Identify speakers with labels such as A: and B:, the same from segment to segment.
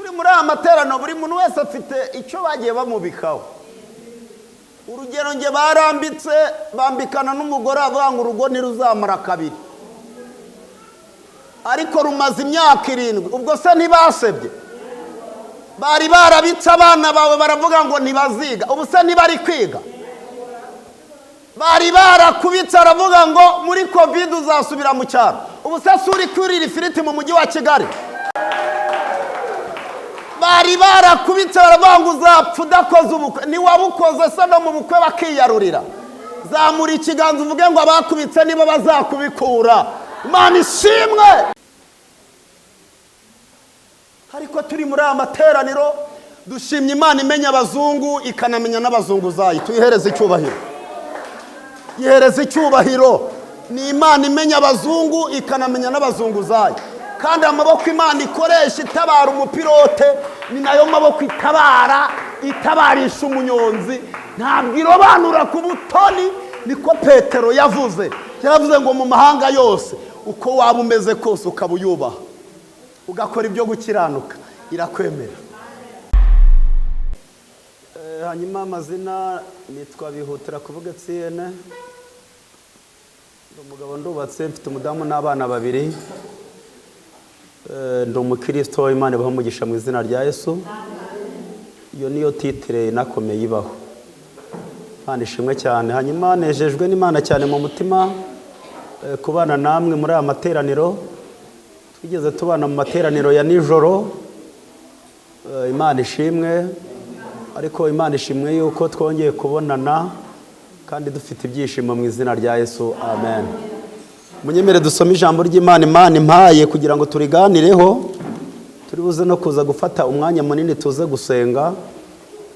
A: turi muri aya materaniro buri muntu wese afite icyo bagiye bamubikaho. Urugero nge barambitse bambikana n'umugore avuga ngo urugo ntiruzamara kabiri, ariko rumaze imyaka 7. ubwo se ntibasebye? Bari barabitse abana bawe baravuga ngo ntibaziga, ubu se ntibari kwiga? Bari barakubitse aravuga ngo muri covid uzasubira mu cyaro, ubu se suri kurira ifiriti mu mujyi wa Kigali? Bari barakubitse baravuga ngo uzapfa udakoze ubukwe, niwabukoze se no mu bukwe bakiyarurira. Zamura ikiganza uvuge ngo abakubitse nibo bazakubikura. Imana ishimwe. Ariko turi muri amateraniro dushimye Imana imenya abazungu ikanamenya n'abazunguzayi. Tuyihereze icyubahiro, yihereze icyubahiro. Ni Imana imenya abazungu ikanamenya n'abazunguzayi, kandi amaboko Imana ikoresha itabara umupilote ni nayo maboko itabarisha umunyonzi. Ntabwo irobanura ku butoni. Niko Petero yavuze, yaravuze ngo mu mahanga yose uko waba umeze kose ukaba uyubaha ugakora ibyo gukiranuka irakwemera. Hanyuma amazina nitwa Bihutira kuvuga Etienne. Umugabo ndubatse, mfite umudamu n'abana 2. Ndi umukristo, Imana ibaho umugisha mu izina rya Yesu. Iyo niyo titire nakomeye ibaho. Kandi ishimwe cyane. Hanyuma nejejwe n'Imana cyane mu mutima kubana namwe muri aya materaniro. Twigeze tubana mu materaniro ya nijoro. Imana ishimwe. Ariko Imana ishimwe yuko twongeye kubonana kandi dufite ibyishimo mu izina rya Yesu. Amen. Munyemere dusome ijambo ry'Imana Imana impaye kugira ngo turiganireho. Turi buze no kuza gufata umwanya munini tuze gusenga.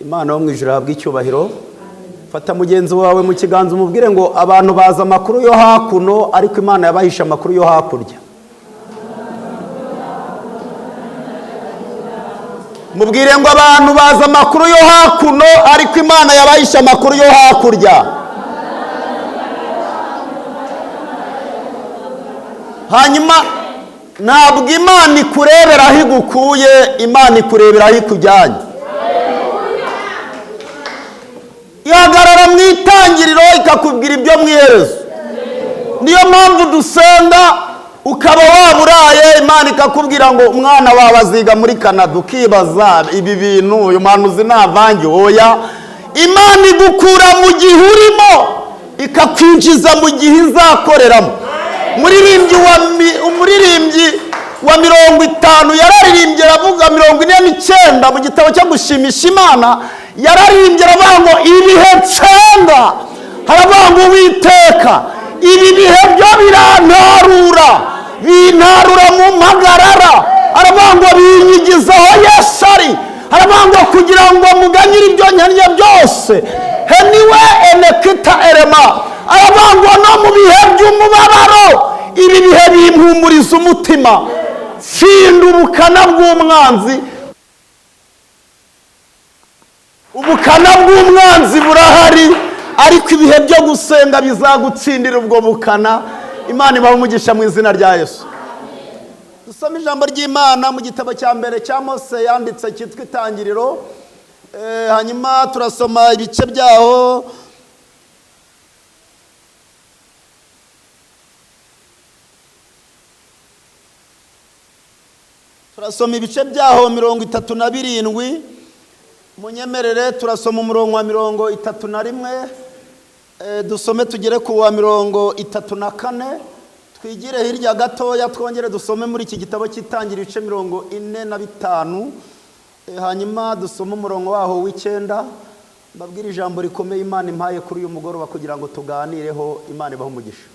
A: Imana wo mu ijuru habwe icyubahiro. Fata mugenzi wawe mu kiganza umubwire ngo abantu baza amakuru yo hakuno, ariko Imana yabahisha amakuru yo hakurya. Mubwire ngo abantu baza amakuru yo hakuno, ariko Imana yabahisha amakuru yo hakurya. Hanyuma ntabwo Imana ikurebera aho igukuye, Imana ikurebera aho ikujyanye. Ihagarara mu itangiriro ikakubwira ibyo mwiherezo. Niyo mpamvu dusenga ukaba waburaye, Imana ikakubwira ngo umwana wawe aziga muri Canada, ukibaza ibi bintu uyu muhanuzi navange. Oya, Imana igukura mu gihe urimo ikakwinjiza mu gihe izakoreramo. Umuririmbyi wa 50 yararirimbye aravuga 49 mu gitabo cyo gushimisha Imana. Yararirimbye aravuga ngo ibihe cenga, haravuga ngo Uwiteka ibi bihe byo bintarura mu mpagarara. Aravuga ngo binyigizaho Yesu ari. Aravuga ngo kugira ngo muganyire ibyo nkennye byose heniwe enekita erema. Aravuga ngo no mu bihe by'umubabaro ibi bihe bimpumuriza umutima. Finda ubukana bw'umwanzi. Ubukana bw'umwanzi burahari, ariko ibihe byo gusenga bizagutsindira ubwo bukana. Imana ibahe umugisha mu izina rya Yesu. Dusome ijambo ry'Imana mu gitabo cya mbere cya Mose yanditse cyitwa Itangiriro. Hanyuma turasoma ibice byaho. Turasoma ibice byaho 37. Munyemerere turasoma umurongo wa 31. Dusome tugere ku wa 34. Twigire hirya gatoya twongere dusome muri iki gitabo cy'Itangiriro ibice 45. Hanyuma dusome umurongo waho w'9. Mbabwira ijambo rikomeye Imana impaye kuri uyu mugoroba kugira ngo tuganireho. Imana ibahe umugisha.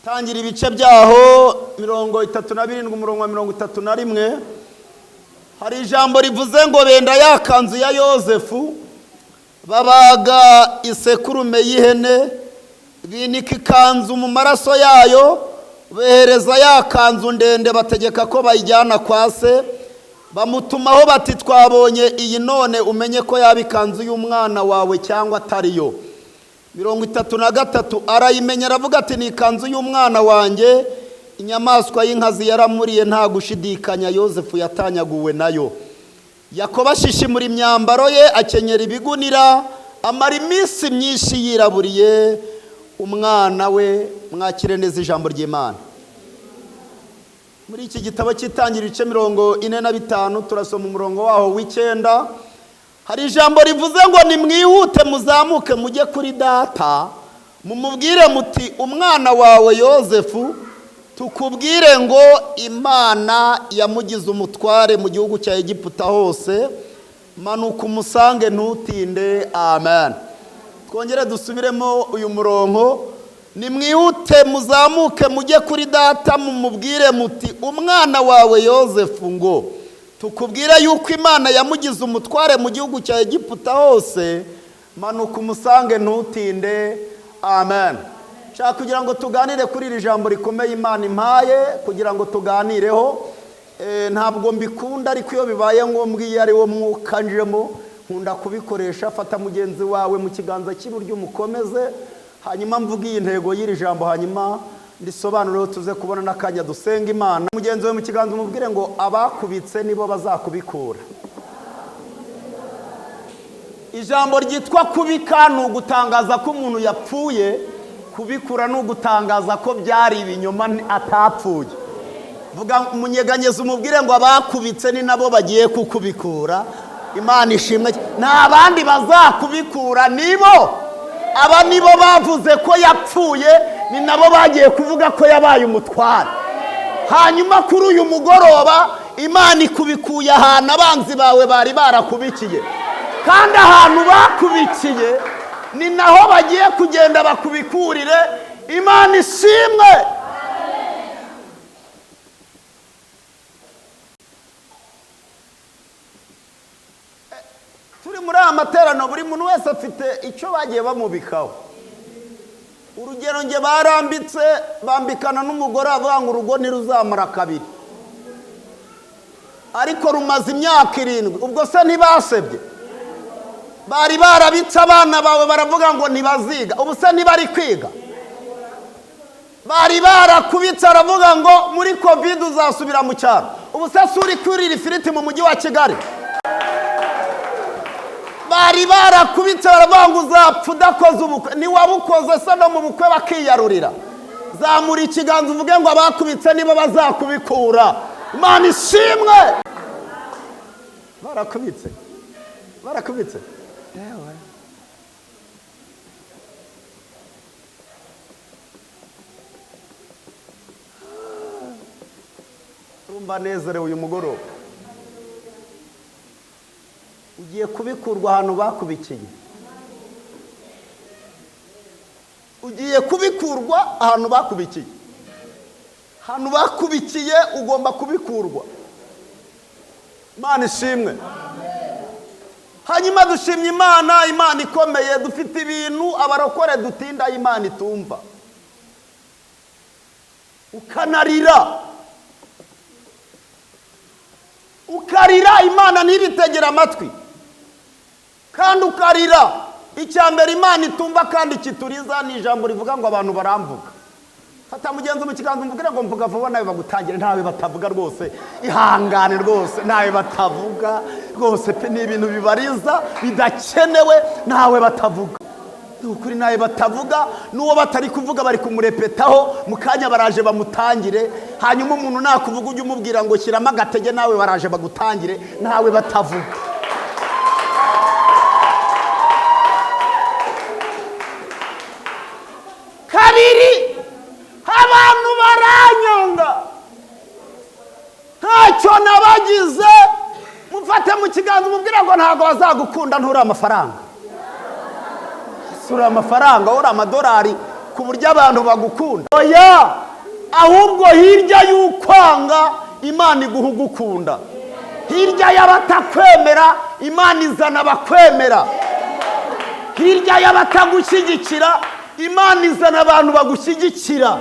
A: Tangira ibice byaho 37 umurongo wa 31. Hari ijambo rivuze ngo benda yakanzu ya Yozefu, babaga isekurume y'ihene, binika ikanzu mu maraso yayo, behereza yakanzu ndende bategeka ko bayijyana kwa se. Bamutumaho bati twabonye iyi none umenye ko yaba ikanzu y'umwana wawe cyangwa atariyo. 33 arayimenya aravuga ati ni ikanzu y'umwana wanjye.
B: inyamaswa y'inkazi yaramuriye nta gushidikanya, Yozefu yatanyaguwe nayo. Yakobo ashishimura imyambaro ye, akenyera ibigunira, amara iminsi myinshi yiraburiye umwana we. Mwakire neza ijambo ry'Imana. Muri iki gitabo cy'Itangiriro ibice 45 turasoma umurongo waho w'9. Hari ijambo rivuze ngo nimwihute muzamuke mujye kuri data, mumubwire muti umwana wawe Yozefu tukubwire ngo Imana yamugize umutware mu gihugu cya Egiputa hose, manuka umusange ntutinde. Amen. Twongere dusubiremo uyu murongo. Nimwihute muzamuke mujye kuri data, mumubwire muti umwana wawe Yozefu ngo tukubwire yuko Imana yamugize umutware mu gihugu cya Egiputa hose, manuka umusange ntutinde. Amen. Nshaka kugira ngo tuganire kuri iri jambo rikomeye Imana impaye kugira ngo tuganireho. Ntabwo mbikunda, ariko iyo bibaye ngombwa iyo ari wo mwuka njemo nkunda kubikoresha. Fata mugenzi wawe mu kiganza cy'iburyo umukomeze, hanyuma mvuga iyi ntego y'iri jambo, hanyuma ndisobanureho tuze kubona n'akanya dusenga Imana. Mugenzi wawe mu kiganza umubwire ngo abakubitse nibo bazakubikura. Ijambo ryitwa kubika ni ugutangaza ko umuntu yapfuye, kubikura ni ugutangaza ko byari ibinyoma atapfuye. Vuga umunyeganyeza umubwire ngo abakubitse ni nabo bagiye kukubikura. Imana ishimwe. Nta bandi bazakubikura, nibo. Aba nibo bavuze ko yapfuye, ni nabo bagiye kuvuga ko yabaye umutware. Hanyuma kuri uyu mugoroba Imana ikubikuye ahantu abanzi bawe bari barakubikiye, kandi ahantu bakubikiye ni naho bagiye kugenda bakubikurire. Imana ishimwe. Turi muri aya materaniro buri muntu wese afite icyo bagiye bamubikaho. Urugero nge barambitse bambikana n'umugore avuga ngo urugo ntiruzamara kabiri, ariko rumaze imyaka 7. Ubwo se ntibasebye? Bari barabitse abana bawe baravuga ngo ntibaziga, ubu se ntibari kwiga? Bari barakubitse aravuga ngo muri covid uzasubira mu cyaro, ubu se suri kurira ifiriti mu mujyi wa Kigali? Bari barakubitse baravuga ngo uzapfa udakoze ubukwe, niwabukoze se no mu bukwe bakiyarurira. Zamura ikiganza uvuge ngo abakubitse nibo bazakubikura. Imana ishimwe. Barakubitse, barakubitse. Yewe, urumva nezerewe uyu mugoroba. Ugiye kubikurwa ahantu bakubikiye. Ugiye kubikurwa ahantu bakubikiye. Ahantu bakubikiye ugomba kubikurwa. Imana ishimwe. Hanyuma dushimye Imana, Imana ikomeye. Dufite ibintu abarokore dutinda Imana itumva. Ukanarira, ukarira Imana ntibitegera amatwi, kandi ukarira. Icyambere Imana itumva kandi kituriza ni ijambo rivuga ngo abantu baramvuga. Fata mugenzi mu kiganza umubwire ngo mvuga vuba nawe bagutangire. Ntawe batavuga rwose, ihangane rwose, ntawe batavuga rwose pe, ni ibintu bibariza bidakenewe. Ntawe batavuga, ukuri nawe batavuga. N'uwo batari kuvuga bari kumurepetaho, mu kanya baraje bamutangire. Hanyuma umuntu nakuvuga ujye umubwira ngo shyiramo agatege, nawe baraje bagutangire. Ntawe batavuga. Kabiri, abantu baranyonga, ntacyo nabagize. Mufate mu kiganza umubwira ngo ntabwo bazagukunda nturi amafaranga. Sura amafaranga, uri amadolari ku buryo abantu bagukunda. Oya, ahubwo hirya y'ukwanga Imana iguhugukunda. Hirya y'abatakwemera Imana izana abakwemera. Hirya y'abatagushyigikira Imana izana abantu bagushyigikira.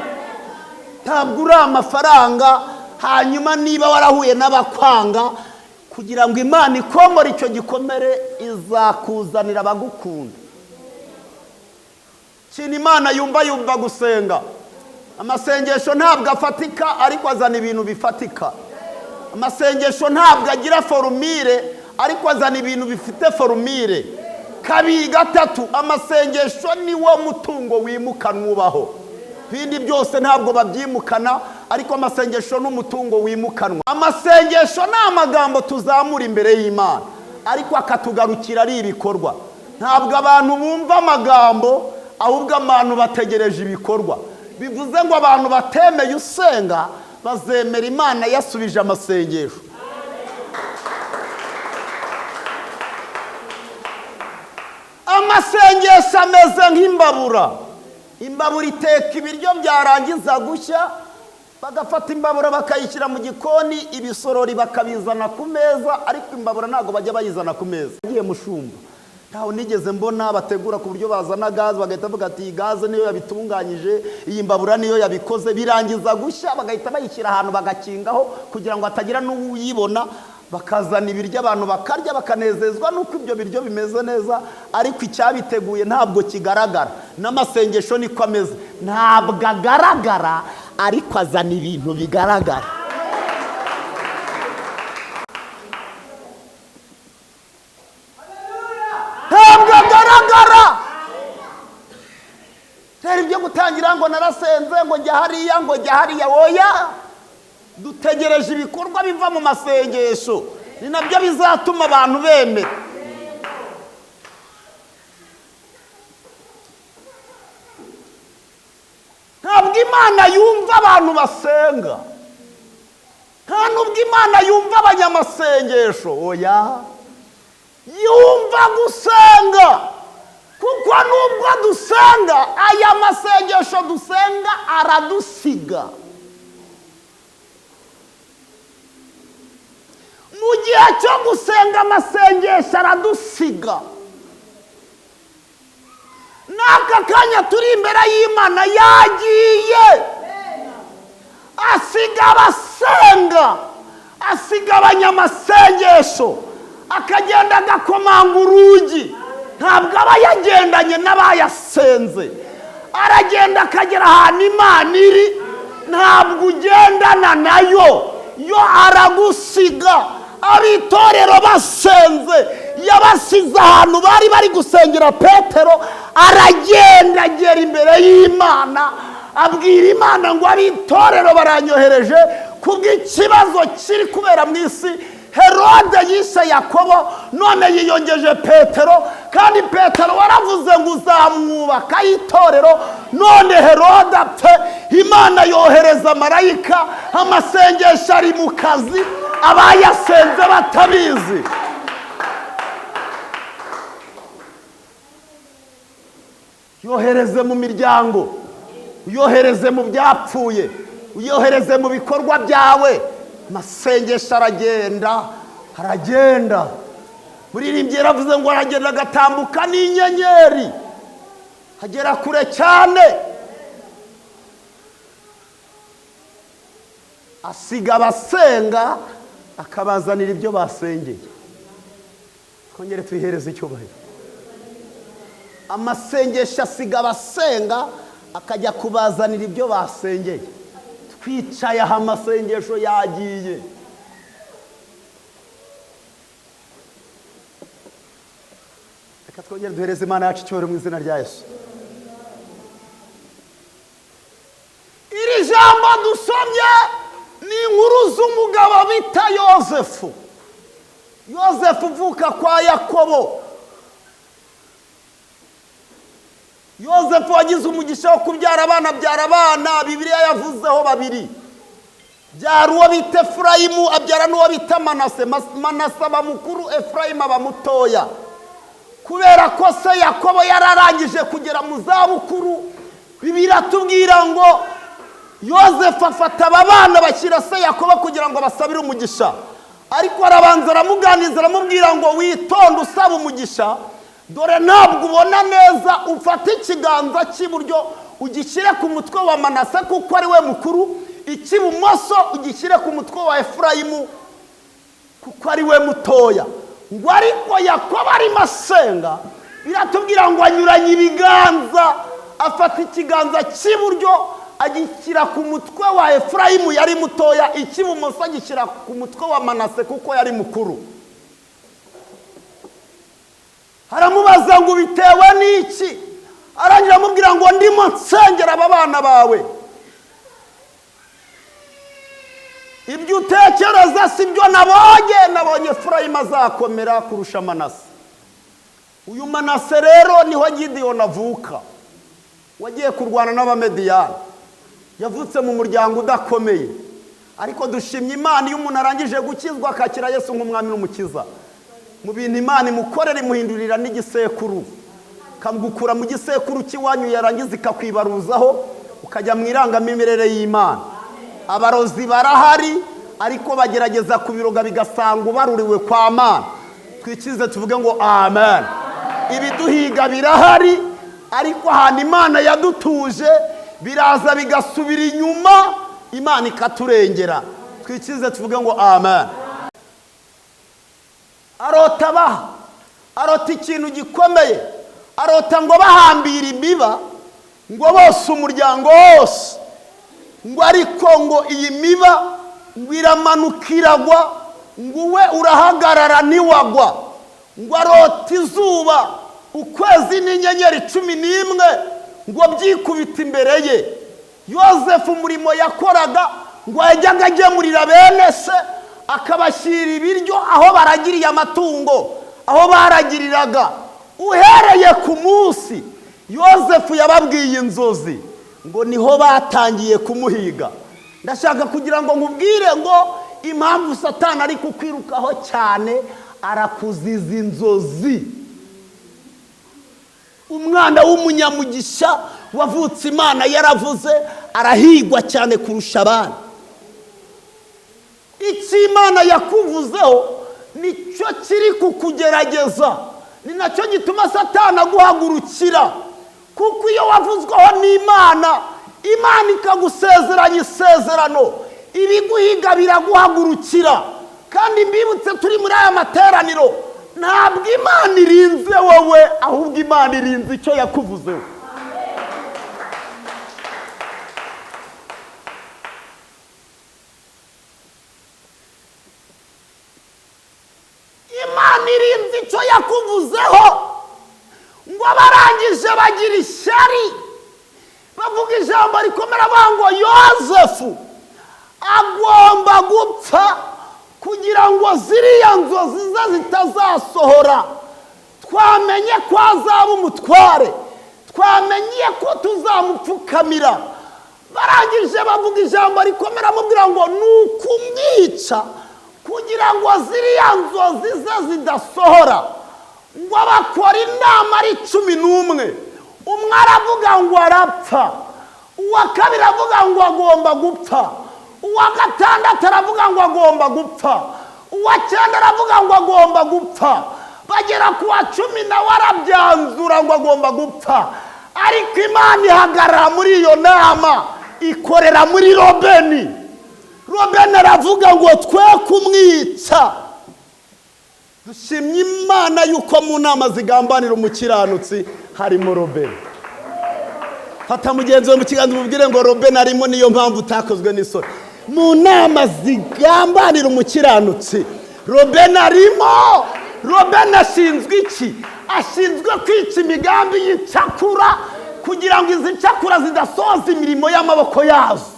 B: Ntabwo uri amafaranga. Hanyuma niba warahuye n'abakwanga, kugira ngo Imana ikomore icyo gikomere izakuzanira abagukunda. Kintu Imana yumva gusenga. Amasengesho ntabwo afatika ariko azana ibintu bifatika. Amasengesho ntabwo agira formule ariko azana ibintu bifite formule. Kabiri gatatu, amasengesho ni wo mutungo wimukanwa ubaho. Bindi byose ntabwo babyimukana ariko amasengesho n'umutungo wimukanwa. Amasengesho ni amagambo tuzamura imbere y'Imana ariko akatugarukira ari ibikorwa. Ntabwo abantu bumva amagambo ahubwo abantu bategereje ibikorwa. Bivuze ngo abantu batemeye usenga bazemera Imana yasubije amasengesho. Amasengesho ameze nk'imbabura. Imbabura iteka ibiryo byarangiza gushya, bagafata imbabura bakayishyira mu gikoni, ibisorori bakabizana ku meza, ariko imbabura ntabwo bajya bayizana ku meza. Ngiye Mushumba, ntaho nigeze mbona bategura ku buryo bazana gaze bagahita bavuga ati iyi gaze niyo yabitunganyije, iyi mbabura niyo yabikoze, birangiza gushya bagahita bayishyira ahantu bagakingaho kugira ngo hatagira n'uyibona, bakazana ibiryo abantu bakarya bakanezezwa nuko ibyo biryo bimeze neza, ariko icyabiteguye ntabwo kigaragara. N'amasengesho niko ameze, ntabwo agaragara ariko azana ibintu bigaragara. Ntabwo agaragara. Rero ibyo gutangira ngo narasenze ngo njya hariya oya. Dutegereje ibikorwa biva mu masengesho, ni nabyo bizatuma abantu bemera. Ntabwo Imana yumva abantu basenga, nta nubwo Imana yumva abanyamasengesho, oya, yumva gusenga. Kuko nubwo dusenga, aya masengesho dusenga aradusiga. Mu gihe cyo gusenga amasengesho aradusiga. N'aka kanya turi imbere y'Imana yagiye asiga abasenga, asiga abanyamasengesho, akagenda agakomanga urugi. Ntabwo aba yagendanye n'abayasenze, aragenda akagera ahantu Imana iri, ntabwo ugendana nayo, yo aragusiga. Abitorero basenze yabasize ahantu bari gusengera Petero, aragenda agera imbere y'Imana abwira Imana ngo abitorero baranyohereje kubw'ikibazo kiri kubera mu isi. Herode yishe Yakobo, none yiyongeje Petero, kandi Petero waravuze ngo uzamwubaka itorero, none Herode apfe. Imana yohereza marayika, amasengesho ari mu kazi, abayasenze batabizi. Yohereze mu miryango, uyohereze mu byapfuye, uyohereze mu bikorwa byawe. Amasengesho aragenda. Muririmbyi yaravuze ngo aragenda agatambuka n'inyenyeri, agera kure cyane, asiga abasenga akabazanira ibyo basengeye. Twongere twihereze icyubahiro. Amasengesho asiga abasenga akajya kubazanira ibyo basengeye. Twicaye aha amasengesho yagiye. Reka twongere duhereze Imana yacu icyubahiro mu izina rya Yesu. Iri jambo dusomye ni inkuru z'umugabo bita Yozefu. Yozefu uvuka kwa Yakobo. Yozefu wagize umugisha wo kubyara abana, Bibiliya yavuzeho babiri. Byara uwo bita Efurayimu, abyara n'uwo bita Manase. Manase aba mukuru, Efurayimu aba mutoya. Kubera ko se Yakobo yararangije kugera mu zabukuru, Bibiliya tubwira ngo Yozefu afata aba bana bashyira se Yakobo kugira ngo basabire umugisha. Ariko arabanza aramuganiza, aramubwira ngo witonde usaba umugisha, dore ntabwo ubona neza, ufata ikiganza cy'iburyo ugishyire ku mutwe wa Manase kuko ari we mukuru, icy'ibumoso ugishyire ku mutwe wa Efurayimu kuko ari we mutoya. Ngo ariko Yakobo arimo asenga, biratubwira ngo anyuranye ibiganza, afata ikiganza cy'iburyo agishyira ku mutwe wa Efurayimu yari mutoya, icy'ibumoso agishyira ku mutwe wa Manase kuko yari mukuru. Aramubaza ngo bitewe n'iki? Arangira amubwira ngo ndimo nsengera aba bana bawe. Ibyo utekereza si byo nabonye Efurayimu azakomera kurusha Manase. Uyu Manase rero niho Gideyoni avuka, wagiye kurwana n'Abamediyani. Yavutse mu muryango udakomeye, ariko dushimye Imana iyo umuntu arangije gukizwa akakira Yesu nk'umwami n'umukiza. Mu bintu Imana imukorera imuhindurira n'igisekuru, kamugukura mu gisekuru cy'iwanyu yarangiza ikakwibaruzaho ukajya mu irangamimerere y'Imana. Abarozi barahari ariko bagerageza kubiroga bigasanga ubaruriwe kwa Mana. Twikize tuvuge ngo amen. Ibiduhiga birahari ariko ahantu Imana yadutuje biraza bigasubira inyuma, Imana ikaturengera. Twikize tuvuge ngo amen. Arota ikintu gikomeye, arota ngo bahambira imiba, ngo bose umuryango wose, ngo ariko ngo iyi miba ngo iramanuka iragwa, ngo we urahagarara ntiwagwa. Ngo arota izuba, ukwezi n'inyenyeri 11 ngo byikubita imbere ye. Yozefu umurimo yakoraga ngo yajyaga agemurira bene se, akabashyira ibiryo aho baragiriye amatungo, aho baragiriraga. Uhereye ku munsi Yozefu yababwiye inzozi, ngo niho batangiye kumuhiga. Ndashaka kugira ngo nkubwire ngo impamvu Satani ari kukwirukaho cyane, arakuziza inzozi. Umwana w'umunyamugisha wavutse Imana yaravuze arahigwa cyane kurusha abana. Icyo Imana yakuvuzeho nicyo kiri kukugerageza, ni nacyo gituma Satani aguhagurukira. Kuko iyo wavuzweho n'Imana, Imana ikagusezeranya isezerano, ibiguhiga biraguhagurukira. Kandi mbibutse turi muri aya materaniro, ntabwo Imana irinze wowe, ahubwo Imana irinze icyo yakuvuzeho. Imana irinze icyo yakuvuzeho. Ngo barangije bagira ishyari, bavuga ijambo rikomera ngo Yozefu agomba gupfa kugira ngo ziriya nzozi ze zitazasohora. Twamenye ko azaba umutware, twamenye ko tuzamupfukamira. Barangije bavuga ijambo rikomera amubwira ngo nukumwica kugira ngo ziriya nzozi ze zidasohora. Ngo bakora inama ari 11. Umwe aravuga ngo arapfa, uwa kabiri avuga ngo agomba gupfa, uwa gatandatu aravuga ngo agomba gupfa, uwa 9 aravuga ngo agomba gupfa. Bagera ku wa 10 nawe arabyanzura ngo agomba gupfa. Ariko Imana ihagarara muri iyo nama, ikorera muri Robeni. Robeni aravuga ngo twe kumwica. Dushimye Imana yuko mu nama zigambanira umukiranutsi harimo Robeni. Fata mugenzi we mu kiganza umubwire ngo Robeni arimo, niyo mpamvu utakozwe n'isoni. Mu nama zigambanira umukiranutsi Robeni arimo. Robeni ashinzwe iki? Ashinzwe kwica imigambi y'icakura kugira ngo izi cakura zidasoza imirimo y'amaboko yazo.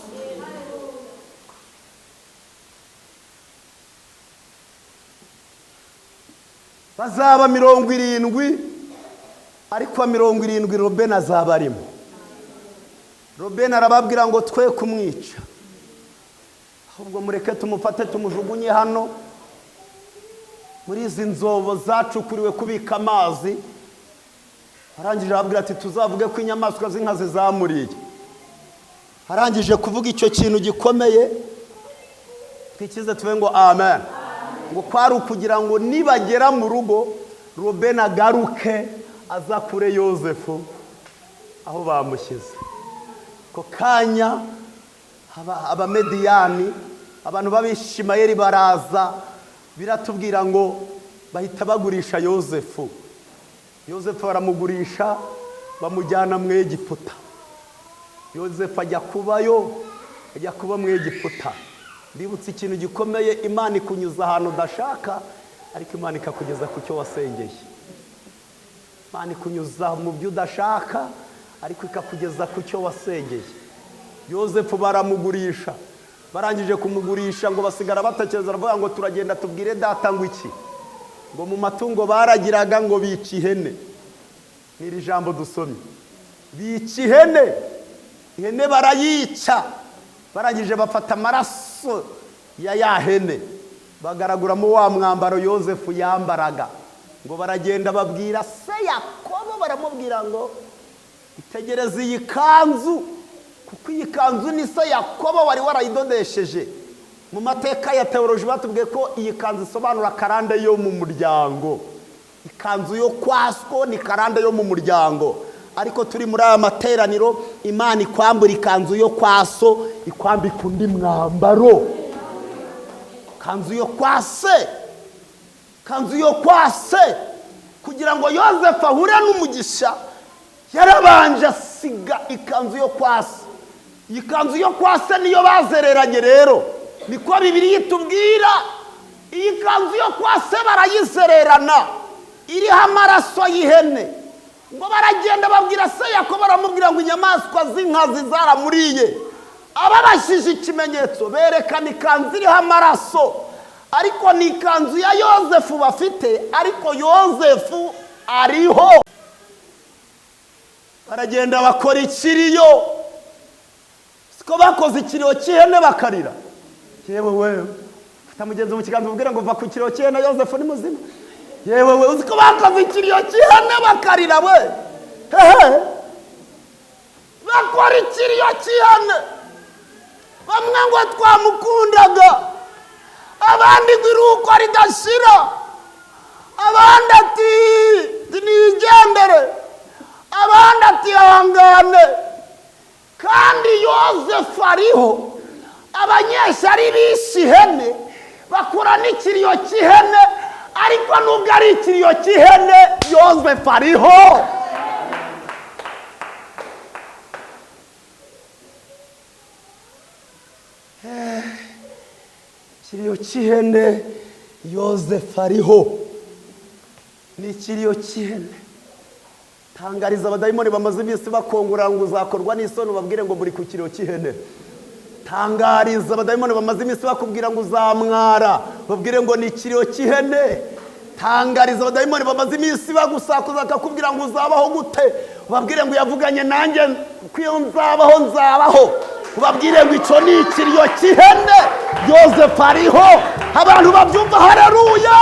B: Bazaba 70, ariko 70 Robeni azaba arimo. Robeni arababwira ngo twe kumwica, ahubwo mureke tumufate tumujugunye hano muri izi nzobo zacukuriwe kubika amazi. Arangije arababwira ati tuzavuge ko inyamaswa z'inkazi zamuriye. Arangije kuvuga icyo kintu gikomeye, twikize tuve ngo amen. Ngo kwari ukugira ngo nibagera mu rugo Robeni agaruke aza kure Yozefu aho bamushyize. Ko kanya Abamediyani, abantu b'Abishimayeli baraza, biratubwira ngo bahita bagurisha Yozefu. Yozefu baramugurisha bamujyana mu Egiputa.
A: yozefu ajya kubayo, ajya kuba mu Egiputa. Ndibutse ikintu gikomeye, Imana ikunyuza ahantu udashaka ariko Imana ikakugeza ku cyo wasengeye. Imana ikunyuza mu byo udashaka ariko ikakugeza ku cyo wasengeye. Yozefu baramugurisha, barangije kumugurisha ngo basigara batakereza, baravuga ngo turagenda tubwire data ngo iki, ngo mu matungo baragiraga ngo bica ihene. N'iri jambo dusomye, bica ihene, ihene barayica, barangije bafata amaraso ya hene bagaraguramo wa mwambaro Yozefu yambaraga, ngo baragenda babwira se Yakobo, baramubwira ngo itegereze iyi kanzu, kuko iyi kanzu ni se Yakobo wari warayidodesheje. Mu mateka ya teoloji batubwiye ko iyi kanzu isobanura karande yo mu muryango. Ikanzu yo kwasko ni karande yo mu muryango, ariko turi muri aya materaniro Imana ikwambura ikanzu yo kwaso, ikwambika undi mwambaro. Kanzu yo kwase, kanzu yo kwase, kugira ngo Yozefu ahure n'umugisha yarabanje asiga ikanzu yo kwase. Iyi kanzu yo kwase niyo bazereranye rero, niko Bibiliya itubwira. Iyi kanzu yo kwase barayizererana, iriho amaraso y'ihene, ngo baragenda babwira se Yakobo, baramubwira ngo inyamaswa z'inkazi zaramuriye. Ababashije ikimenyetso berekana ikanzu iriho amaraso, ariko ni ikanzu ya Yozefu bafite, ariko Yozefu ariho. Baragenda bakora ikiriyo, siko bakoze ikiriyo cy'ihene bakarira. Yewe wewe fata mugenzi mu kiganza ubwira ngo va ku kiriyo cy'ihene, Yozefu ni muzima. Yewe wewe uziko bakoze ikiriyo cy'ihene bakarira we, bakora ikiriyo cy'ihene. Bamwe ngo twamukundaga, abandi ngo iruko ridashira, abandi ati nigendere, abandi ati hangane. Kandi Yozefu ariho, abanyeshari bishe ihene bakora n'ikiriyo cy'ihene, ariko nubwo ari ikiriyo cy'ihene Yozefu ariho. Ikiriyo cy'ihene Yozefu ariho, ni ikiriyo cy'ihene. Tangariza abadayimoni bamaze iminsi bakongora ngo uzakorwa n'isoni, ubabwire ngo muri ku kiriyo cy'ihene. Tangariza abadayimoni bamaze iminsi bakubwira ngo uzamwara, babwire ngo ni ikiriyo cy'ihene. Tangariza abadayimoni bamaze iminsi bagusakuza bakakubwira ngo uzabaho gute, ubabwire ngo yavuganye nanjye ko iyo nzabaho, ubabwire ngo icyo ni ikiriyo cy'ihene. Yozefu ariho, abantu babyumva haleluya.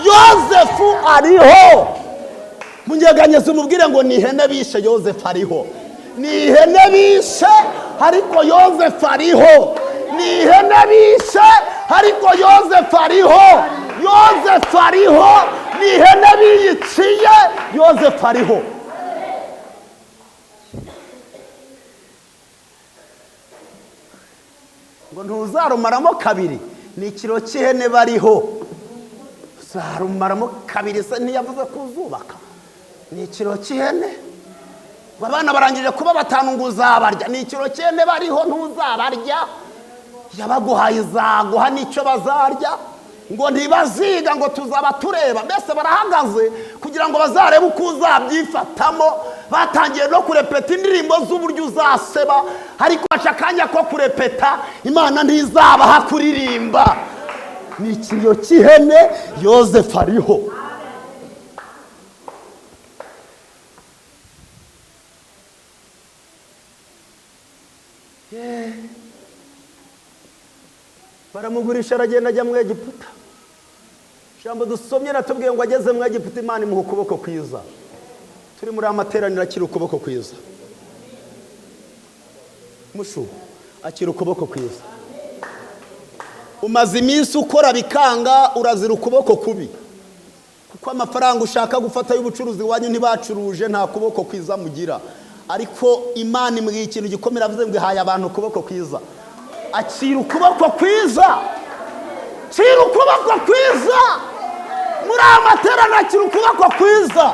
A: Yozefu ariho. Munyeganyeze umubwire ngo ni ihene bishe, Yozefu ariho. Ni ihene bishe ariko Yozefu ariho. Ni ihene bishe ariko Yozefu ariho. Yozefu ariho. Ni ihene biyiciye, Yozefu ariho. Ngo ntuzarumaramo kabiri, ni ikiro cy'ihene bariho. Uzarumaramo kabiri se ntiyavuze kuzubaka, ni ikiro cy'ihene. Abana barangije kuba batanu ngo uzabarya, ni ikiro cy'ihene bariho, ntuzabarya. Yabaguhaye izaguha n'icyo bazarya, ngo ntibaziga ngo tuzaba tureba. Mbese barahagaze kugira ngo bazarebe uko uzabyifatamo. Batangiye no kurepeta indirimbo z'uburyo uzaseba, ariko aca akanya ko kurepeta, Imana ntizabaha kuririmba. Ni ikiriyo cy'ihene, Yozefu ariho. Baramugurisha aragenda ajya mu Egiputa. Ijambo dusomye natubwiye ngo ageze mu Egiputa Imana imuha ukuboko kwiza. Turi muri amateraniro akira ukuboko kwiza. Mushu akira ukuboko kwiza. Umaze iminsi ukora bikanga, urazira ukuboko kubi, kuko amafaranga ushaka gufata y'ubucuruzi wanyu ntibacuruje, nta kuboko kwiza mugira. Ariko Imana imwe ikintu gikomera, avuze ngo ihaye abantu ukuboko kwiza. Akira ukuboko kwiza, akira ukuboko kwiza. Muri amateraniro akira ukuboko kwiza.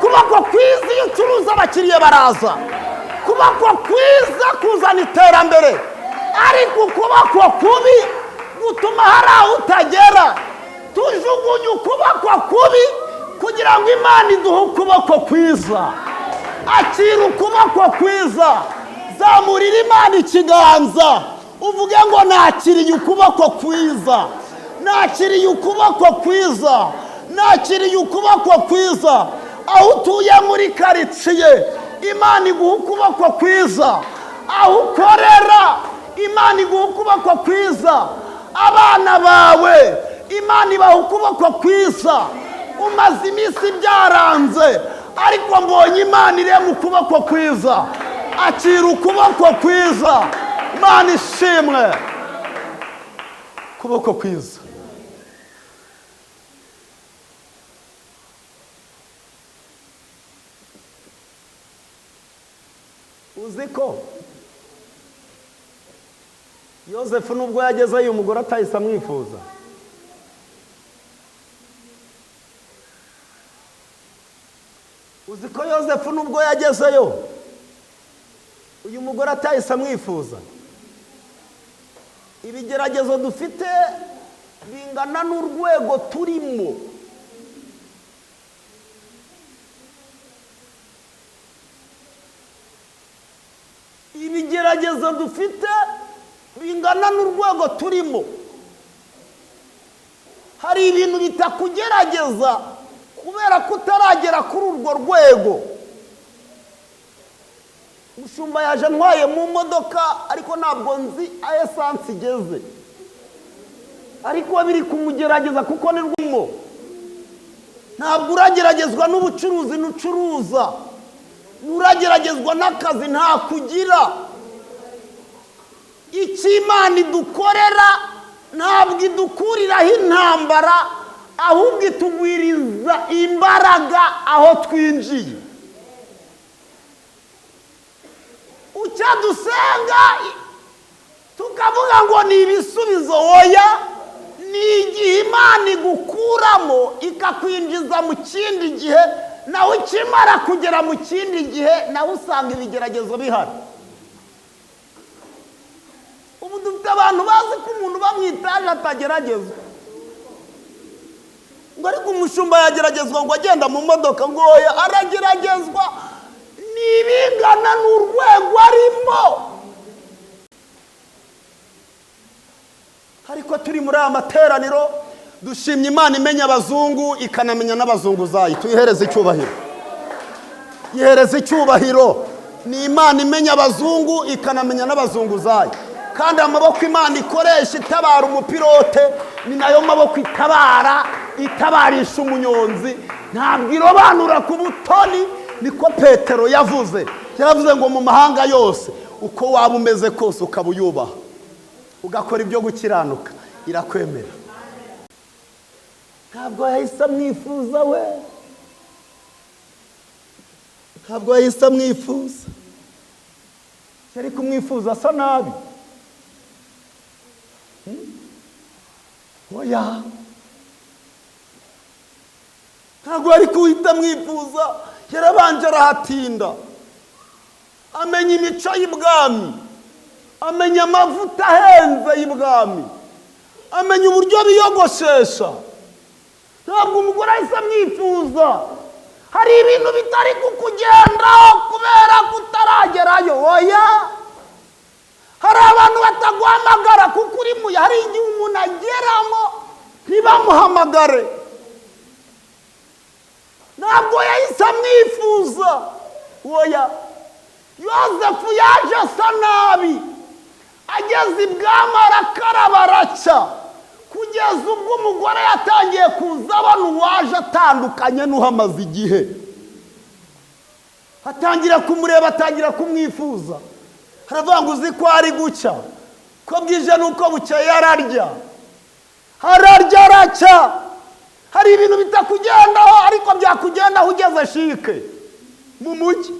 A: Kuboko kwiza iyo ucuruza abakiriya baraza.
B: ukuboko kwiza kuzana iterambere, ariko ukuboko kubi gutuma hari aho utagera. Tujugunye ukuboko kubi kugira ngo Imana iduhe ukuboko kwiza. Akira ukuboko kwiza, zamurira Imana ikiganza uvuge ngo nakiriye ukuboko kwiza, nakiriye ukuboko kwiza, nakiriye ukuboko kwiza. Aho utuye muri karitsiye, Imana iguha ukuboko kwiza. Aho ukorera, Imana iguha ukuboko kwiza. Abana bawe, Imana ibaha ukuboko kwiza. Umaze iminsi byaranze, ariko mbonye Imana irema ukuboko kwiza. Akira ukuboko kwiza, Imana ishimwe. Ukuboko kwiza. Uzi ko Yosefu nubwo yagezeyo umugore atahise amwifuza? Uzi ko Yosefu nubwo yagezeyo uyu mugore atahise amwifuza? Ibigeragezo dufite bingana n'urwego turimo. Ibigeragezo dufite bingana n'urwego turimo. Hari ibintu bitakugerageza kubera ko utaragera kuri urwo rwego. Umushumba yaje ntwaye mu modoka, ariko ntabwo nzi aho esansi igeze, ariko biri kumugerageza kuko ni rwimo. Ntabwo urageragezwa n'ubucuruzi n'ucuruza, urageragezwa n'akazi nta kugira. Icyo Imana idukorera ntabwo idukuriraho intambara, ahubwo itugwiriza imbaraga aho twinjiye. Ucyadusenga tukavuga ngo ni ibisubizo, oya, ni igihe Imana igukuramo ikakwinjiza mu kindi gihe, nawe ukimara kugera mu kindi gihe nawe usanga ibigeragezo bihari. Ubu dufite abantu bazi ko umuntu bamwitaje atageragezwa, ngo ariko umushumba yageragezwa ngo agenda mu modoka, ngo oya, arageragezwa n'ibingana n'urwego arimo. Ariko turi muri aya materaniro dushimye Imana imenya abazungu ikanamenya n'abazunguzayi. Tuyihereze icyubahiro, yihereze icyubahiro. Ni Imana imenya abazungu ikanamenya n'abazunguzayi, kandi amaboko Imana ikoresha itabara umupilote ni nayo maboko itabarisha umunyonzi. Ntabwo irobanura ku butoni. Niko Petero yavuze, yaravuze ngo mu mahanga yose uko waba umeze kose ukaba uyubaha, ugakora ibyo gukiranuka, irakwemera. Ntabwo yahise amwifuza we, ntabwo yahise amwifuza. Yari kumwifuza asa nabi. Oya, ntabwo yari kuhita amwifuza. Yarabanje arahatinda, amenya imico y'ibwami, amenya amavuta ahenze y'ibwami, amenya uburyo biyogoshesha. Ntabwo umugore ahise amwifuza. Hari ibintu bitari kukugendaho kubera kutaragerayo, oya. Hari abantu bataguhamagara kuko uri muya. Hari igihe umuntu ageramo ntibamuhamagare. Ntabwo yahise amwifuza, oya. Yosefu yaje asa nabi, ageze ibwami arakaraba aracya, kugeza ubwo umugore yatangiye kuza abona uwaje atandukanye n'uhamaze igihe. Atangira kumureba, atangira kumwifuza. Haravuga ngo uzi ko ari gucya, ko bwije nuko bucye yararya. Hararya aracya. Hari ibintu bitakugendaho ariko byakugendaho ugeze shike mu mujyi.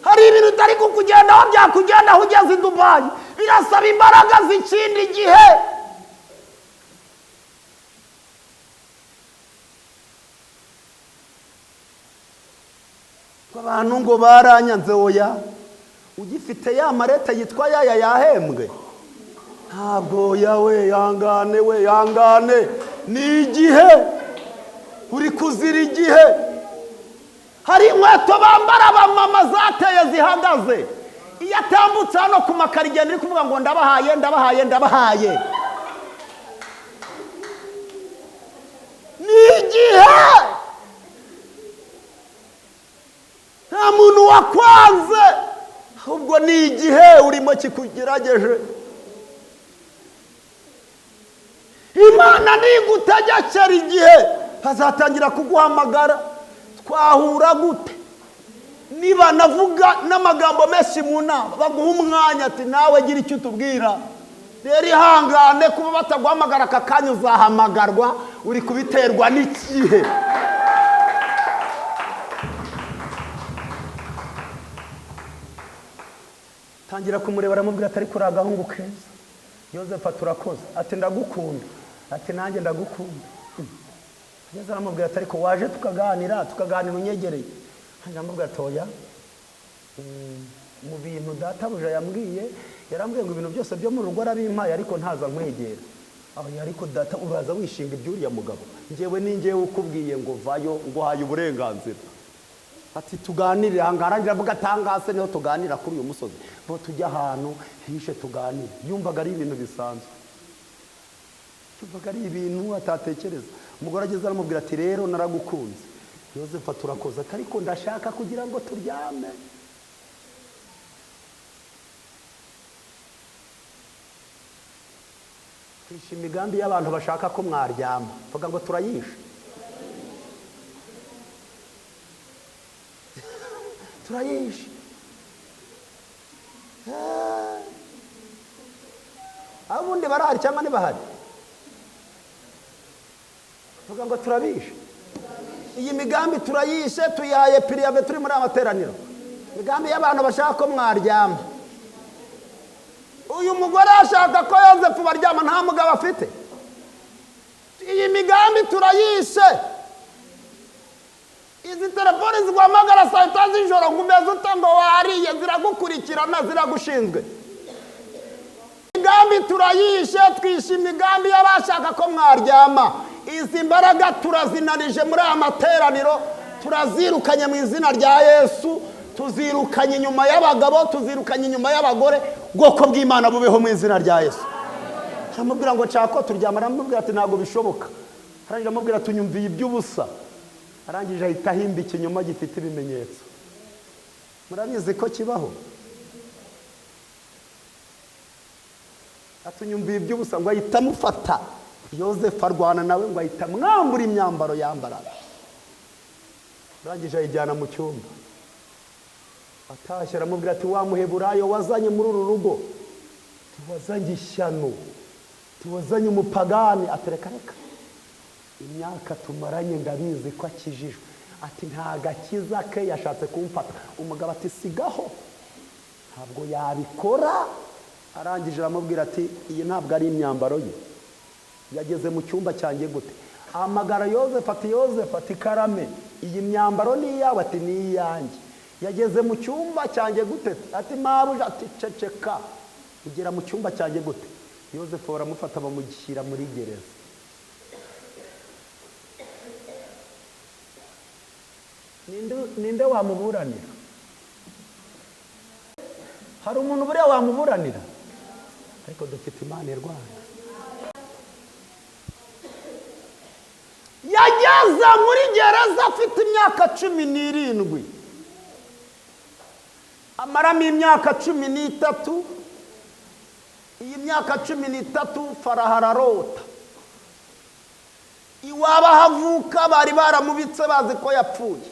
B: Hari ibintu bitari kukugendaho byakugendaho ugeze i Dubai. Birasaba imbaraga z'ikindi gihe. Abantu ngo baranyanze, oya. ugifite ya marete yitwa yaya yahembwe. Ntabwo yawe yangane, we yangane, ni igihe uri kuzira igihe. Hari inkweto bambara abamama zateye zihagaze, iyo atambutse hano ku makaro igenda iri kuvuga ngo ndabahaye ndabahaye ndabahaye. Ni igihe nta muntu wakwanze, ahubwo ni igihe urimo kikugerageje. Imana nigutegekera igihe hazatangira kuguhamagara. Twahura gute? Niba navuga n'amagambo menshi mu nama baguha umwanya ati nawe gira icyo utubwira, rero ihangane kuba bataguhamagara aka kanya uzahamagarwa, uri kubiterwa n'ikihe. Tangira kumureba aramubwira atari kuri agahungu keza. Yozefu turakoze, ati ndagukunda, ati nanjye ndagukunda. Ageze aramubwira atari ko waje tukaganira unyegereye. Aramubwira atoya, mu bintu databuja yambwiye, yarambwiye ngo ibintu byose byo mu rugo arabimpaye ariko ntaza nkwegera. Aho ariko data uraza wishinga ibyuriya mugabo, njyewe ninjyewe ukubwiye ngo vayo, nguhaye uburenganzira. Ati tuganirire hangarangira avuga atangase niho tuganira kuri uyu musozi, bo tujya ahantu hishe tuganire. Yumvaga ari ibintu bisanzwe, yumvaga ari ibintu atatekereza. Umugore ageze aramubwira ati rero naragukunze. Yozefu turakoze, ariko ndashaka kugira ngo turyame. Twisha imigambi y'abantu bashaka ko mwaryama, vuga ngo turayisha. Turayisha. Abundi barahari cyangwa ntibahari? Vuga ngo turabisha. Iyi migambi turayishe, tuyaye piriyabe turi muri amateraniro. Migambi y'abantu bashaka ko mwaryama. Uyu mugore ashaka ko Yozefu baryama, nta mugabo afite. Iyi migambi turayishe. Izi telefoni ziguhamagara saa sita z'ijoro ngo umeze ute ngo wariye, ziragukurikirana ziragushinzwe. Migambi turayishe, twishe imigambi y'abashaka ko mwaryama. Izi mbaraga turazinanije muri amateraniro, turazirukanye mu izina rya Yesu. Tuzirukanye inyuma y'abagabo, tuzirukanye inyuma y'abagore. Bwoko bw'Imana bubeho mu izina rya Yesu. Aramubwira ngo nshaka turyama, aramubwira ati ntabwo bishoboka. Arangije amubwira tunyumviye iby'ubusa. Arangije ahita ahimba ikinyoma gifite ibimenyetso. Murabizi ko kibaho? Atunyumviye iby'ubusa ngo ahita amufata. Yozefu arwana nawe ngo ahita mwambura imyambaro yambaraga. Arangije ayijyana mu cyumba. Atashye aramubwira ati wa muheburayo wazanye muri uru rugo, wazanye ishyano, wazanye umupagani. Atereka reka, imyaka tumaranye ndabizi ko akijijwe. Ati nta gakiza ke yashatse kumfata. Umugabo ati sigaho, ntabwo yabikora. Arangije aramubwira ati iyi ntabwo ari imyambaro ye. Yageze mu cyumba cyanjye gute? Ahamagara Yozefu ati Yozefu ati karame, iyi myambaro ni iyawe? Ati ni iyanjye. Yageze mu cyumba cyanjye gute? Ati mabuja. Ati ceceka, ugera mu cyumba cyanjye gute? Yozefu baramufata bamushyira muri gereza. Ninde wamuburanira? Hari umuntu buriya wamuburanira? Ariko dufite Imana irwana. Yageze muri gereza afite imyaka 17. Amaramo imyaka 13. Iyi myaka 13 Faraho ararota. Iwaba havuka bari baramubitse bazi ko yapfuye.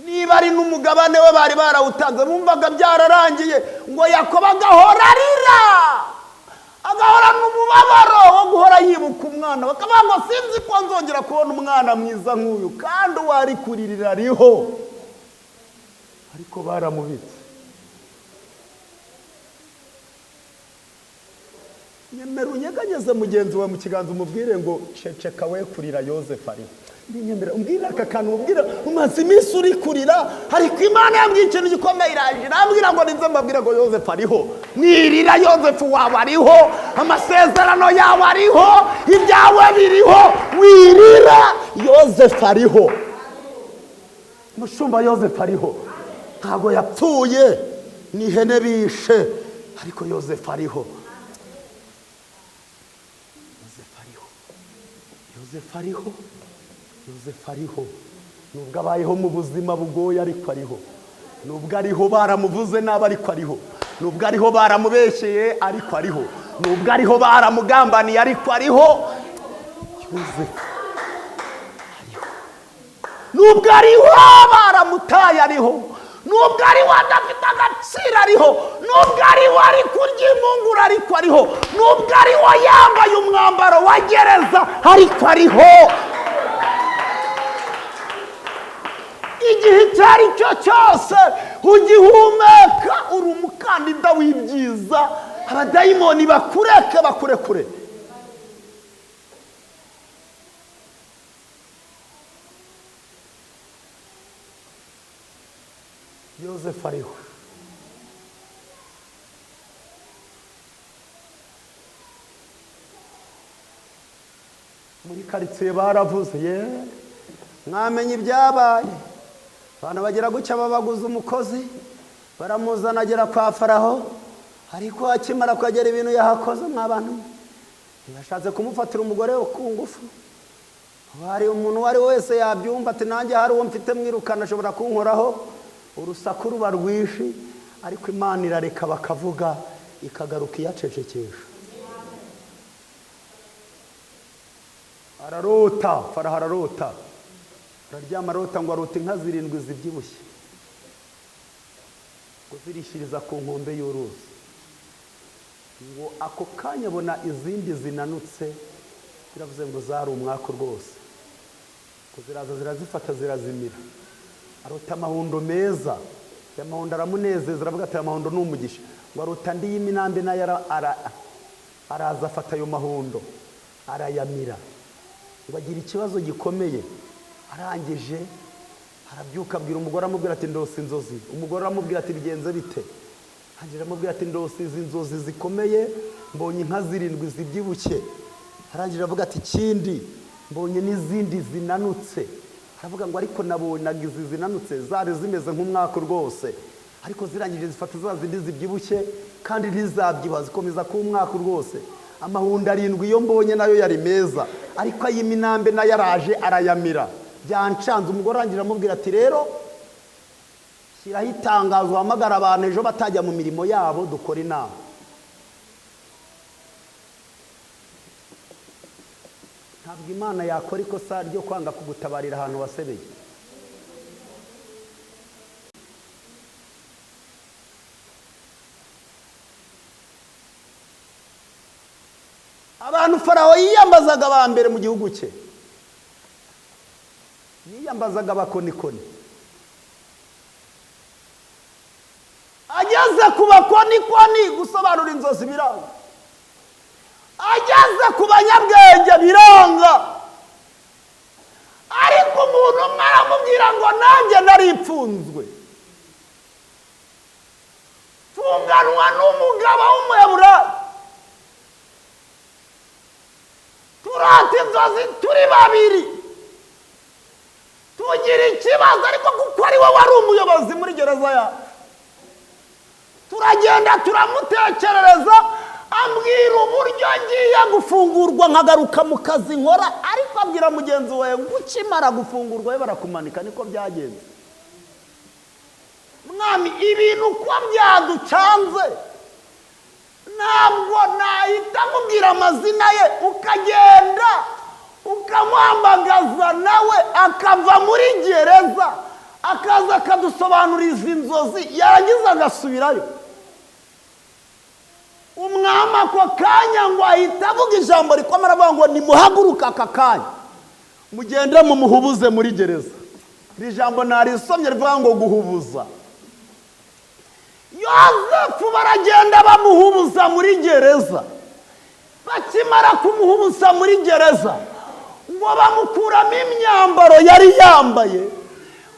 B: Niba ari n'umugabane we bari barawutanze, bumvaga byararangiye. Ngo Yakobo agahora arira, agahora n'umubabaro wo guhora yibuka umwana. Bakavuga ngo sinzi ko nzongera kubona umwana mwiza nk'uyu, kandi wari kuririra ariho. Ariko baramubitse. Nyemera unyeganyeze mugenzi we mu kiganza umubwire ngo ceceka we kurira Yozefu ari. Ndinyemera umbwira aka kantu umbwira umaze iminsi uri kurira ariko Imana yambwiye ikintu gikomeye iraje nambwira ngo ninze mbabwira ngo Yozefu ariho. Mwirira Yozefu wawe ariho, amasezerano yawe ariho, ibyawe biriho. Wirira Yozefu ariho. Mushumba Yozefu ariho. Ntago yapfuye ni ihene bishe ariko Yozefu ariho. Yozefu ariho. Yozefu ariho. Nubwo abayeho mu buzima bugoye ariko ariho. Nubwo ariho baramuvuze nabi ariko ariho. Nubwo ariho baramubeshyeye ariko ariho. Nubwo ariho baramugambaniye ariko ariho. Yozefu ariho. Nubwo ariho baramutaye ariho. Nubwo ariho adafite agaciro ariho. Nubwo ariho ari kurya impungure ariko ariho. Nubwo ariho yambaye umwambaro wa gereza ariko ariho. Igihe icyo ari cyo cyose ugihumeka uri umukandida w'ibyiza. Abadayimoni bakurekure. Yozefu ariho. Muri karitsiye baravuze mwamenye ibyabaye. Abantu bagira gucya babaguza umukozi baramuzana agera kwa Faraho ariko akimara kwagera ibintu yahakoze mw'abantu yashatse kumufatira umugore ku ngufu. Hari umuntu wari wese yabyumva ati nanjye hari uwo mfite mwirukana ashobora kunkoraho. Urusaku ruba rwishi ariko Imana irareka bakavuga ikagaruka iyacecekesha. Ararota Faraho ararota. Araryama arota ngo arota inka 7 zibyibushye ngo zirishiriza ku nkombe y'uruzi. Ngo ako kanya abona izindi zinanutse biravuze ngo zari umwako rwose. Ko ziraza zirazifata zirazimira. Arota amahundo meza. Amahundo aramunezeza aravuga ati amahundo n'umugisha. Ngo arota ndi y'iminambe na araza afata ayo mahundo arayamira. Ngo agira ikibazo gikomeye. Arangije arabyuka abwira umugore amubwira ati ndose inzozi. Umugore amubwira ati bigenze bite? Arangije amubwira ati ndose izi inzozi zikomeye mbonye inka 7 zibyibushye. Arangije avuga ati ikindi mbonye n'izindi zinanutse. Aravuga ngo ariko nabonaga izi zinanutse zari zimeze nk'umwako rwose ariko zirangije zifata za zindi zibyibushye kandi ntizabyibuha zikomeza ku mwako rwose. Amahundo 7 iyo mbonye nayo yari meza ariko ayiminambe nayo araje arayamira. Byancanze umugore arangije amubwira ati rero shyiraho itangazo hamagara abantu ejo batajya mu mirimo yabo dukora inama. Ntabwo Imana yakora ikosa ryo kwanga kugutabarira ahantu wasebeye. Abantu Faraho yiyambazaga ba mbere mu gihugu cye. Yiyambazaga abakonikoni. Ageze ku bakonikoni gusobanura inzozi biranga. Ageze ku banyabwenge biranga. Ariko umuntu umwe aramubwira ngo nanjye naripfunzwe. Funganwa n'umugabo w'umweburayo. Turata inzozi turi babiri. Tugira ikibazo ariko kuko ari we wari umuyobozi muri gereza yacu. Turagenda turamutekerereza ambwira uburyo ngiye gufungurwa nkagaruka mu kazi nkora ariko abwira mugenzi wawe ngo ukimara gufungurwa barakumanika. Niko byagenze. Mwami ibintu uko byaducanze ntabwo nahita mubwira amazina ye ukagenda ukamwambagaza nawe akava muri gereza akaza akadusobanuriza inzozi yarangiza agasubirayo. Umwami ako kanya ngo ahita avuga ijambo rikomera avuga ngo nimuhaguruka aka kanya mugende mumuhubuze muri gereza. Iri jambo narisomye rivuga ngo guhubuza. Yozefu baragenda bamuhubuza muri gereza. Bakimara kumuhubuza muri gereza ngo bamukuramo imyambaro yari yambaye,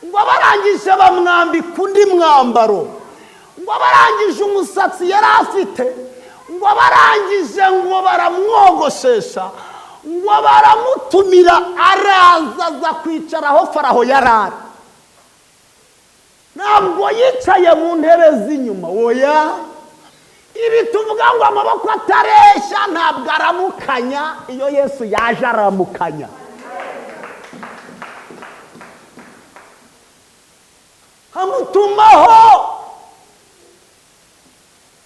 B: ngo barangije bamwambika undi mwambaro, ngo barangije umusatsi yari afite, ngo barangije ngo baramwogoshesha, ngo baramutumira araza aza kwicara aho Faraho yari ari. Ntabwo yicaye mu ntebe z'inyuma, oya. Ibi tuvuga ngo amaboko atareshya ntabwo aramukanya. Iyo Yesu yaje aramukanya. Amutumaho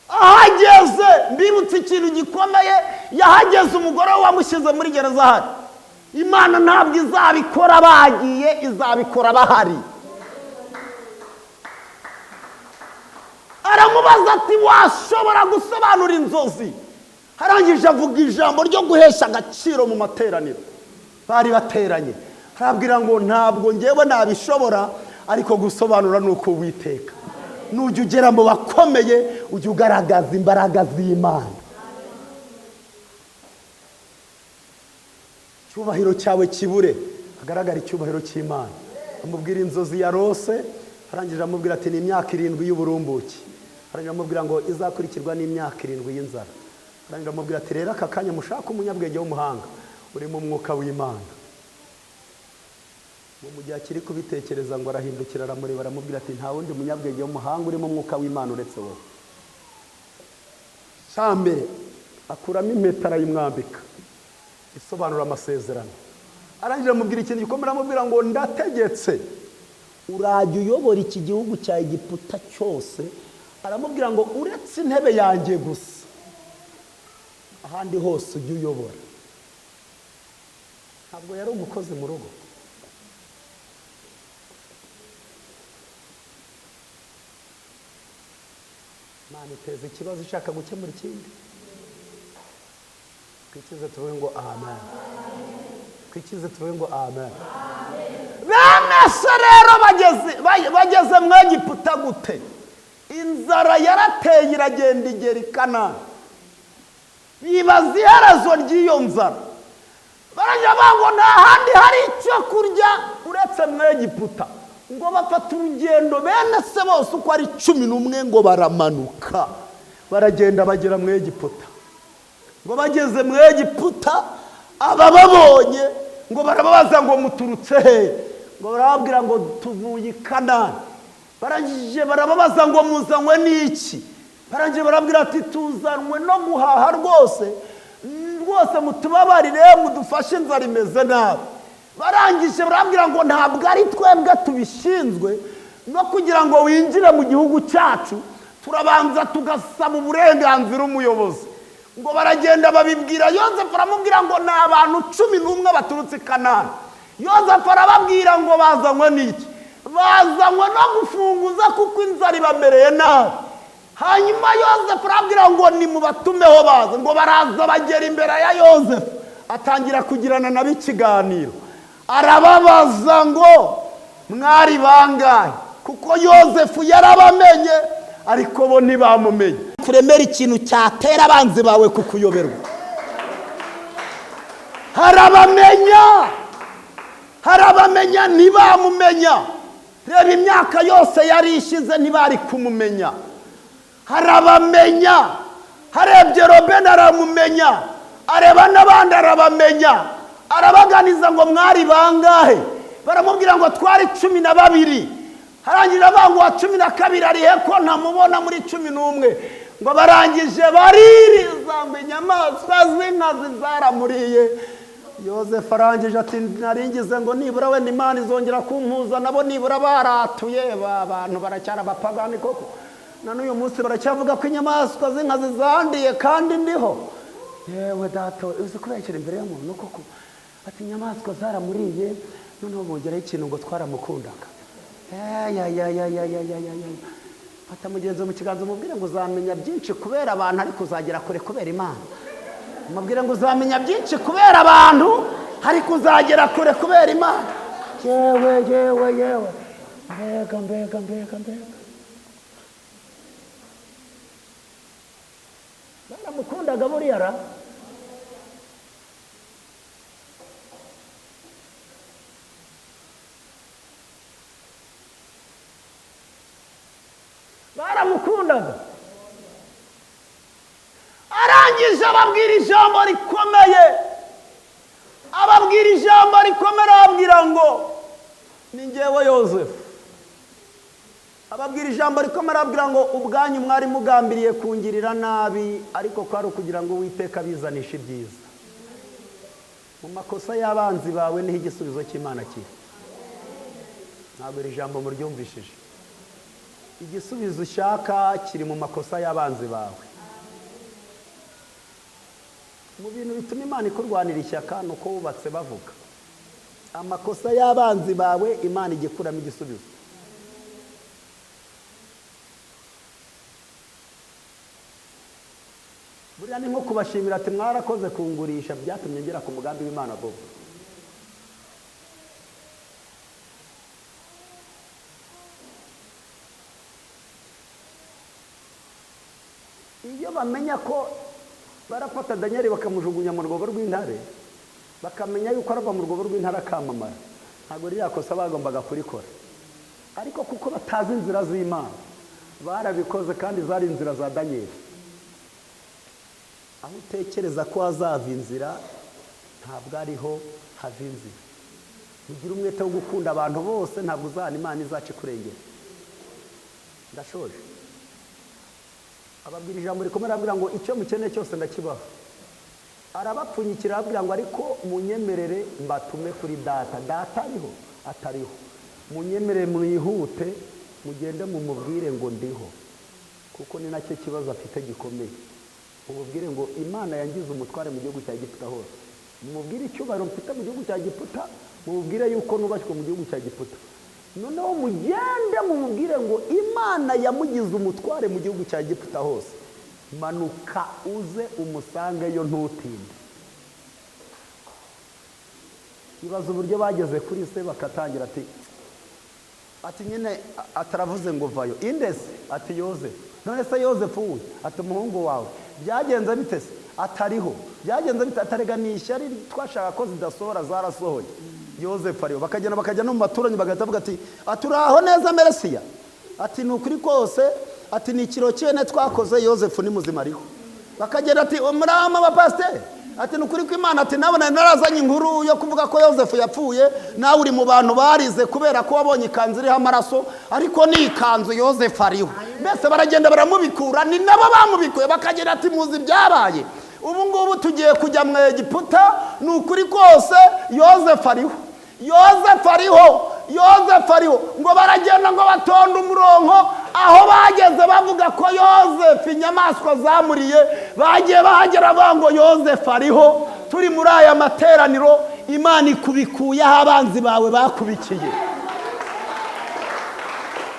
B: ahageze. Mbibutse ikintu gikomeye, yahageze umugore wamushyize muri gereza ahari. Imana ntabwo izabikora bagiye, izabikora bahari. Aramubaza ati washobora gusobanura inzozi? Harangije avuga ijambo ryo guhesha agaciro mu materaniro bari bateranye. Arabwira ngo ntabwo ngewe nabishobora, ariko gusobanura nuko Uwiteka. Nujya ugera mu bakomeye ujya ugaragaza imbaraga z'Imana. Icyubahiro cyawe kibure, hagaragara icyubahiro cy'Imana. Amubwira inzozi yarose, arangije amubwira ati ni imyaka 7 y'uburumbuke. Arangije amubwira ngo izakurikirwa n'imyaka 7 y'inzara. Arangije amubwira ati rero aka kanya mushaka umunyabwenge w'umuhanga uri mu mwuka w'Imana. Mu gihe akiri kubitekereza ngo arahindukira aramureba, aramubwira ati nta wundi munyabwenge w'umuhanga uri mu mwuka w'Imana uretse wowe. Sambere akuramo impeta arayimwambika, isobanura amasezerano. Arangije amubwira ikintu gikomeye, aramubwira ngo ndategetse urajya uyobora iki gihugu cya Egiputa cyose. Aramubwira ngo uretse intebe yanjye gusa, ahandi hose ujye uyobora. Ntabwo yari umukozi mu rugo. Imana iteza ikibazo ishaka gukemura ikindi. Twikize tuvuge ngo amen. Twikize tuvuge ngo amen. Bene se rero bageze mu Egiputa gute? Inzara yarateye iragenda igera i Kanani. Bibaza iherezo ry'iyo nzara. Barajya ngo nta handi hari icyo kurya uretse mu Egiputa. Ngo bafata urugendo, bene se bose uko ari 11 ngo baramanuka. Baragenda bagera mu Egiputa. Ngo bageze mu Egiputa, abababonye ngo barababaza ngo muturutse he? Ngo barababwira ngo tuvuye i Kanani. Barangije barababaza ngo muzanywe n'iki? Barangije barabwira ati tuzanwe no guhaha rwose mutubabarire mudufashe inzara imeze nabi. Barangije barabwira ngo ntabwo ari twebwe tubishinzwe, no kugira ngo winjire mu gihugu cyacu turabanza tugasaba uburenganzira umuyobozi. Ngo baragenda babibwira Yozefu, aramubwira ngo ni abantu 11 baturutse i Kanani. Yozefu arababwira ngo bazanywe n'iki? Bazanywe no gufunguza kuko inzara ibamereye nabi. Hanyuma Yozefu arabwira ngo ni mubatumeho baza. Ngo baraza bagera imbere ya Yozefu, atangira kugirana nabo ikiganiro. Arababaza ngo mwari bangahe? Kuko Yozefu yarabamenye ariko bo ntibamumenye. Kuremera ikintu cyatera abanzi bawe kukuyoberwa. Harabamenya ntibamumenya. Reba imyaka yose yari ishize ntibari kumumenya. Harabamenya. Harebye Robeni aramumenya, areba n'abandi arabamenya. Arabaganiza ngo mwari bangahe? Baramubwira ngo twari 12. Harangira bangu wa 12 ari he ko ntamubona muri 11? Ngo barangije baririza ngo inyamaswa z'inkazi zaramuriye. Yozefu arangije ati naringize ngo nibura we n'Imana izongera kumpuza nabo, nibura baratuye abantu baracyara abapagani koko. Na n'uyu munsi baracyavuga ko inyamaswa z'inkazi zandiye kandi ndiho. Yewe data, uzi kubekera imbere y'umuntu koko. Ati inyamaswa zaramuriye, noneho bongeraho ikintu ngo twaramukundaga. Fata mugenzi mu kiganza umubwire ngo uzamenya byinshi kubera abantu, ariko uzagera kure kubera Imana. Umubwire ngo uzamenya byinshi kubera abantu, ariko uzagera kure kubera Imana. Yewe. Mbega. Baramukundaga buriya ra. baramukundaga. Arangije ababwira ijambo rikomeye, arababwira ngo ni njyewe Yozefu. Ababwira ijambo rikomeye, arababwira ngo ubwanyu mwari mugambiriye kungirira nabi, ariko kwari ukugira ngo Uwiteka abizanishe ibyiza. Mu makosa y'abanzi bawe niho igisubizo cy'Imana kiri. Ntabwo iri jambo muryumvishije. Igisubizo ushaka kiri mu makosa y'abanzi bawe. Mu bintu bituma Imana ikurwanira ishyaka nuko wubatse bavuga. Amakosa y'abanzi bawe Imana igikuramo igisubizo. Buriya ni nko kubashimira ati mwarakoze kungurisha, byatumye ngera ku mugambi w'Imana vuba. Iyo bamenya ko barafata Daniel bakamujugunya mu rwobo rw'intare, bakamenya yuko arava mu rwobo rw'intare akamamara, ntabwo ririya kosa bagombaga kurikora. Ariko kuko batazi inzira z'Imana, barabikoze, kandi zari inzira za Daniel. Aho utekereza ko hazava inzira, ntabwo ariho hava inzira. Mugira umwete wo gukunda abantu bose, ntabwo uzahana Imana izaca ikurengera. Ndashoje. Ababwira ijambo rikomeye, arababwira ngo icyo mukeneye cyose ndakibaha. Arabapfunyikira, arababwira ngo ariko munyemerere mbatume kuri data. Data ariho? Atariho. Munyemerere mwihute, mugende mumubwire ngo ndiho, kuko ni nacyo kibazo afite gikomeye. Mumubwire ngo Imana yangize umutware mu gihugu cya Egiputa hose. Mumubwire icyubahiro mfite mu gihugu cya Egiputa, mumubwire yuko nubashywe mu gihugu cya Egiputa. Noneho mugende mumubwire ngo Imana yamugize umutware mu gihugu cya Egiputa hose. Manuka uze umusangeyo ntutinde. Ibaza uburyo bageze kuri se, bakatangira ati nyine ataravuze ngo vayo. Indese? Ati Yozefu. None se Yozefu we? Ati umuhungu wawe. Byagenze bite se? Atariho. Byagenze bite? Atarega ni ishyari twashaka ko zidasohora zarasohoye. Yozefu ariho. Bakajya no mu baturanyi bagahita bavuga ati aturaho neza Meresiya. Ati ni ukuri kose, ati ni ikiro cyene twakoze, Yozefu ni muzima ariho. Bakagenda ati umurama abapasiteri, ati ni ukuri ko Imana, ati nabona narazanye inkuru yo kuvuga ko Yozefu yapfuye, nawe uri mu bantu barize kubera ko wabonye ikanzu iriho amaraso, ariko ni ikanzu Yozefu ariho. Mbese baragenda baramubikura, ni nabo bamubikuye. Bakagenda ati muzi byabaye, ubu ngubu tugiye kujya mu Egiputa, ni ukuri kose Yozefu ariho. Yozefu ariho, Yozefu ariho. Ngo baragenda ngo batonda umurongo, aho bageze bavuga ko Yozefu inyamaswa zamuriye, bagiye bahagera bavuga ngo Yozefu ariho. Turi muri aya materaniro, Imana ikubikuye aho abanzi bawe bakubikiye.